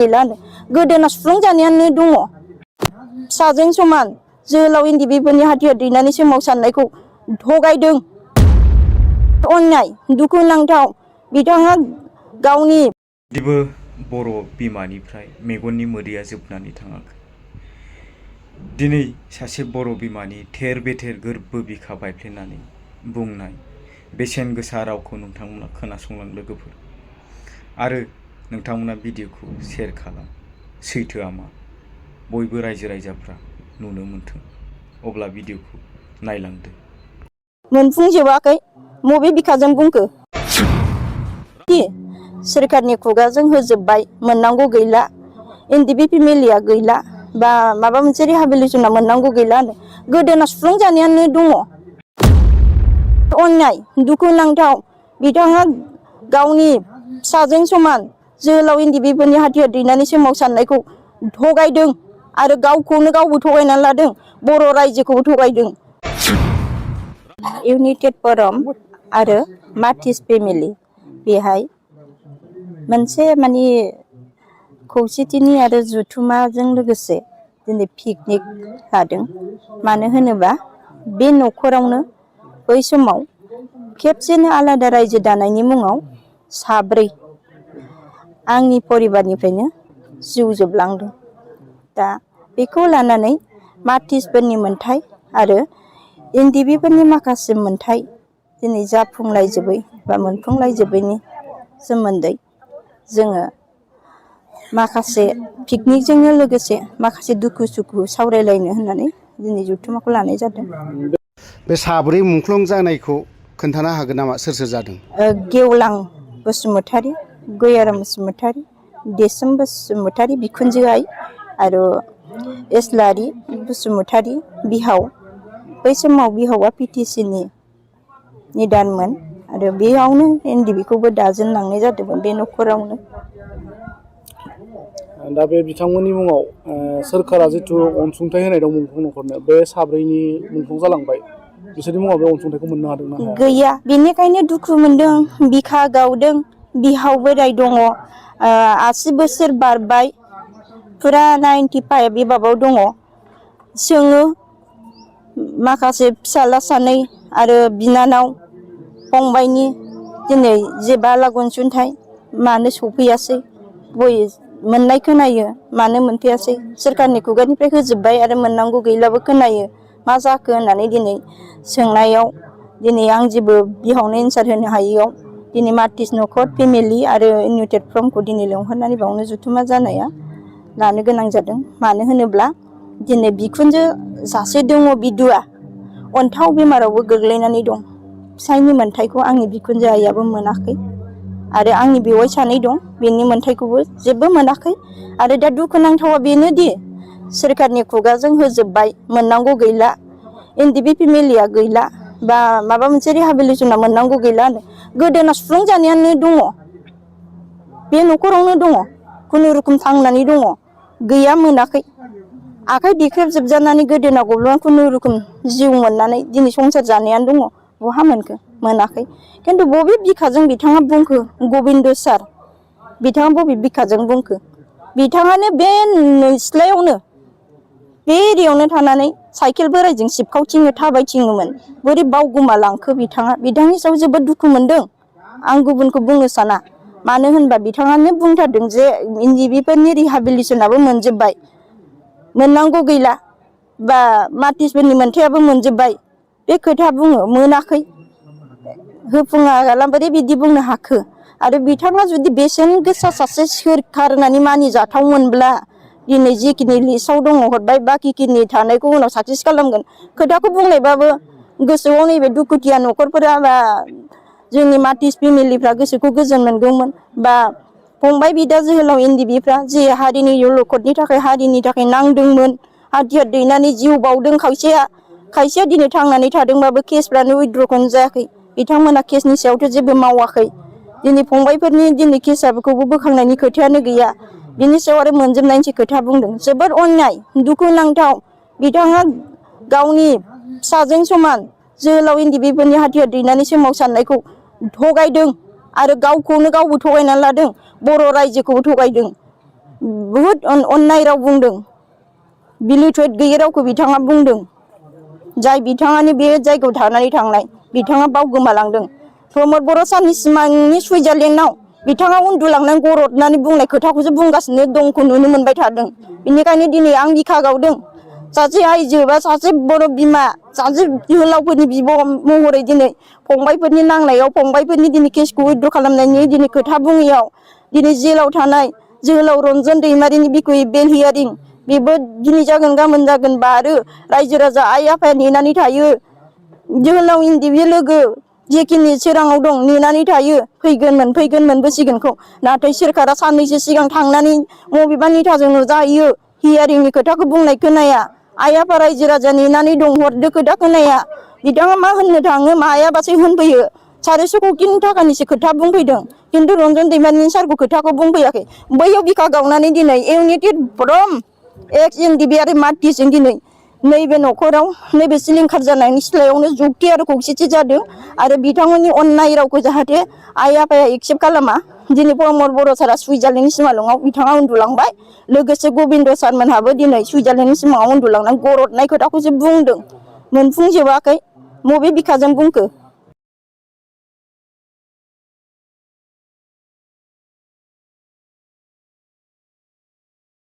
गोदोना सुफ्लंजानायानो दङ फिसाजों समान जोहोलाव NDFB हाथियार दैनानै सोमावसारनायखौ थगायदों अन्याय दुखुनांथाव बिथाङा गावनि दिबो बर' बिमानिफ्राय मेगननि मोदैया जोबनानै थाङाखै। दिनै सासे बर' बिमानि थेर बेथेर गोरबो बिखा बायफ्लेनानै बुंनाय बेसेन गोसा रावखौ नोंथांमोना खोनासंलां लोगोफोर आरो नोंथांमोना भिडिअखौ शेयार खालाम। सैथोआ मा बयबो रायजो राजाफ्रा नुनो मोनथों। अब्ला भिडिअखौ नायलांदो। मोनफुंजोबाखै मबे बिखाजों बुंखो सोरखारनि खुगाजों होजोबबाय मोननांगौ गैला NDFB फेमिलिया गैला बा माबा मोनसे रिहाबिलिटेसना मोननांगौ गैला गोदोना सुफ्लंजानायानो दङ अन्याय दुखुनांथाव बिथाङा गावनि फिसाजों समान जोहोलाव NDFB हाथियार दैनानै सोमावसारनायखौ थगायदों आरो गावखौनो गावबो थगायनानै लादों बर' रायजोखौबो थगायदों। इउनाइटेड फराम आरो मार्टिस फेमिलि बेहाय मोनसे माने खौसेथिनि आरो जुथुमाजों लोगोसे दिनै पिकनिक लादों। मानो होनोबा बे न'खरावनो बै समाव खेबसेनो आलादा रायजो दानायनि मुङाव साब्रै आंनि परिबारनिफ्रायनो जिउ जोबलांदों। दा बेखौ लानानै मार्टिसफोरनि मोनथाय आरो NDFBफोरनि माखासे मोनथाय दिनै जाफुंलायजोबै बा मोनफुंलायजोबैनि सोमोन्दै जोङो माखासे पिकनिकजोंनो लोगोसे माखासे दुखु सुखु सावरायलायनो होननानै दिनै जथुमाखौ लानाय जादों। बे साब्रै मुंख्लं जानायखौ खोन्थानो हागोन नामा सोर सोर जादों? गेवलां बसुमतारी, गयाराम बसुमतारी, देसोम बसुमतारी बिखुनजो आइ आरो एस्लारि बसुमतारी बिहाव। बै समाव बिहावा PTC नि निदानमोन आरो बेयावनो NDFBखौबो दाजेनलांनाय जादोंमोन बे न'खरावनो। दा बे बिथांमोननि मुङाव सोरखारा जिथु अनसुंथाइ होनाय दं मुंख्लं न'खरनो बे साब्रैनि मुंख्लं जालांबाय बिसोरनि मुङाव बे अनसुंथाइखौ मोननो हादोंना हायाखै? गैया बेनिखायनो दुखु मोनदों बिखा गावदों बिहाव बोराय दङ 80 बोसोर बारबाय फुरा 95 बिबाबाव दङ। सोङो माखासे फिसाला सानै आरो बिनानाव फंबायनि दिनै जेबा लागन अनसुंथाइ मानो सफैयासै बय मोननाय खोनायो मानो मोनफैयासै सोरखारनि खुगानिफ्राय होजोबबाय आरो मोननांगौ गैलाबो खोनायो मा जाखो होननानै दिनै सोंनायाव दिनै आं जेबो बिहावनो एन्सार होनो हायैयाव दिनै मार्टिस न'खर फेमिलि आरो इउनाइटेड फरामखौ दिनै लेंहरनानै बावनो जुथुमा जानाया लानो गोनां जादों। मानो होनोब्ला दिनै बिखुनजो सासे दङ बिदुआ अन्थाव बेमारावबो गोग्लैनानै दं। फिसायनि मोनथायखौ आंनि बिखुनजो आइयाबो मोनाखै आरो आंनि बेवाइ सानै दं बेनि मोनथायखौबो जेबो मोनाखै आरो दा दुखुनांथावा बेनोदि सोरखारनि खुगाजों होजोबबाय मोननांगौ गैला NDFB फेमिलिया गैला बा माबा मोनसे रिहाबिलिटेसना मोननांगौ गैला गोदोना सुफ्लंजानायानो दङ बे न'खरावनो दङ खुनुरुखुम थांनानै दङ गैया मोनाखै आखाइ देख्रेबजोबजानानै गोदोना गब्ल'ना खुनुरुखुम जिउ मोननानै दिनै संसार जानायानो दङ बहा मोनखो मोनाखै। खिन्थु बबे बिखाजों बिथाङा बुंखो गोबिन्द सार बिथाङा बबे बिखाजों बुंखो बिथाङानो बे सिथ्लायावनो बे एरियायावनो थानानै साइकेल बोराइजों सिबखावथिङो थाबायथिङोमोन बोरै बावगोमालांखो बिथांनि सायाव जोबोद दुखु मोनदों। आं गुबुनखौ बुंनो साना मानो होनबा बिथाङानो बुंथारदों जे NDFBफोरनि रिहाबिलिटेसनाबो मोनजोबबाय मोननांगौ गैला बा मार्टिसफोरनि मोनथायाबो मोनजोबबाय बे खोथा बुङो मोनाखै होफुङा बोरै बिदि बुंनो हाखो आरो बिथाङा जुदि बेसेन गोसा सासे सोरखार होननानै मानिजाथावमोनब्ला दिनै जिखिनि लिस्टआव दङ हरबाय बाखिखिनि थानायखौ उनाव साक्सेस खालामगोन खोथाखौ बुंलायबाबो गोसोआव नैबे दुखुथिया न'खरफोरा बा जोंनि मार्टिस फेमिलिफ्रा गोसोखौ गोजोन मोनगौमोन बा फंबाय बिदा जोहोलाव NDFBफ्रा जे हारिनि अलखदनि थाखाय हारिनि थाखाय नांदोंमोन हाथियार दैनानै जिउ बावदों खायसेया दिनै थांनानै थादोंबाबो केसफ्रानो उइथड्रखौनो जायाखै बिथांमोना केसनि सायावथ' जेबो मावाखै दिनै फंबायफोरनि दिनै केसखौबो बोखांनायनि खोथायानो गैया बिनि सायाव आरो मोनजोबनायनि खोथा बुंदों जोबोद अन्याय दुखुनांथाव बिथाङा गावनि फिसाजों समान जोहोलाव NDFBफोरनि हाथियार दैनानै सोमावसारनायखौ थगायदों आरो गावखौनो गावबो थगायनानै लादों बर' रायजोखौबो थगायदों बुहुद अननाय राव बुंदों बिलुथुत गैयै रावखौ बिथाङा बुंदों जाय बिथाङानो बे जायगायाव थानानै थांनाय बिथाङा बावगोमालांदों प्रमद बर' सारनि सिमांनि सुइजारलेण्डआव बिथाङा उन्दुलांनानै गरदनानै बुंनाय खोथाखौसो बुंगासिनो दंखौ नुनो मोनबाय थादों बेनिखायनो दिनै आं बिखा गावदों सासे आइजो बा सासे बर' बिमा सासे जोहोलावफोरनि बिब' महरै दिनै फंबायफोरनि नांनायाव फंबायफोरनि दिनै केसखौ उइद्र' खालामनायनि दिनै खोथा बुङैयाव दिनै जेलाव थानाय जोहोलाव रन्जन दैमारिनि बिखयै बेल हियारिं बेबो दिनै जागोन गाबोन जागोन बा आरो रायजो राजा आइ आफाया नेनानै थायो जोहोलाव NDFB लोगो जेखिनि सोराङाव दं नेनानै थायो फैगोन मोनबोसिगोनखौ नाथाय सोरखारा साननैसो सिगां थांनानै बबेबा नेताजों नुजाहैयो हियारिंनि खोथाखौ बुंनाय खोनाया आइ आफा रायजो राजा नेनानै दं हरदो खोथा खोनाया बिथाङा मा होननो थाङो मायाबासो होनफैयो 400 कौटिनि थाखानिसो खोथा बुंफैदों खिन्थु रन्जन दैमारिनि सारखौ खोथाखौ बुंफैयाखै बैयाव बिखा गावनानै दिनै इउनाइटेड फ्रम एक्स NDFB आरो मार्टिसजों दिनै नैबे न'खराव नैबे सिलिंखार जानायनि सिथ्लायावनो जुक्ति आरो खौसेथि जादों आरो बिथांमोननि अननाय रावखौ जाहाथे आइ आफाया एक्सेप्ट खालामा दिनै प्रमद बर' सारा सुइजारलेण्डनि सिमाङाव बिथाङा उन्दुलांबाय लोगोसे गोबिन्द सारमोनहाबो दिनै सुइजारलेण्डनि सिमाङाव उन्दुलांनानै गरदनाय खोथाखौसो बुंदों मोनफुंजोबाखै बबे बिखाजों बुंखो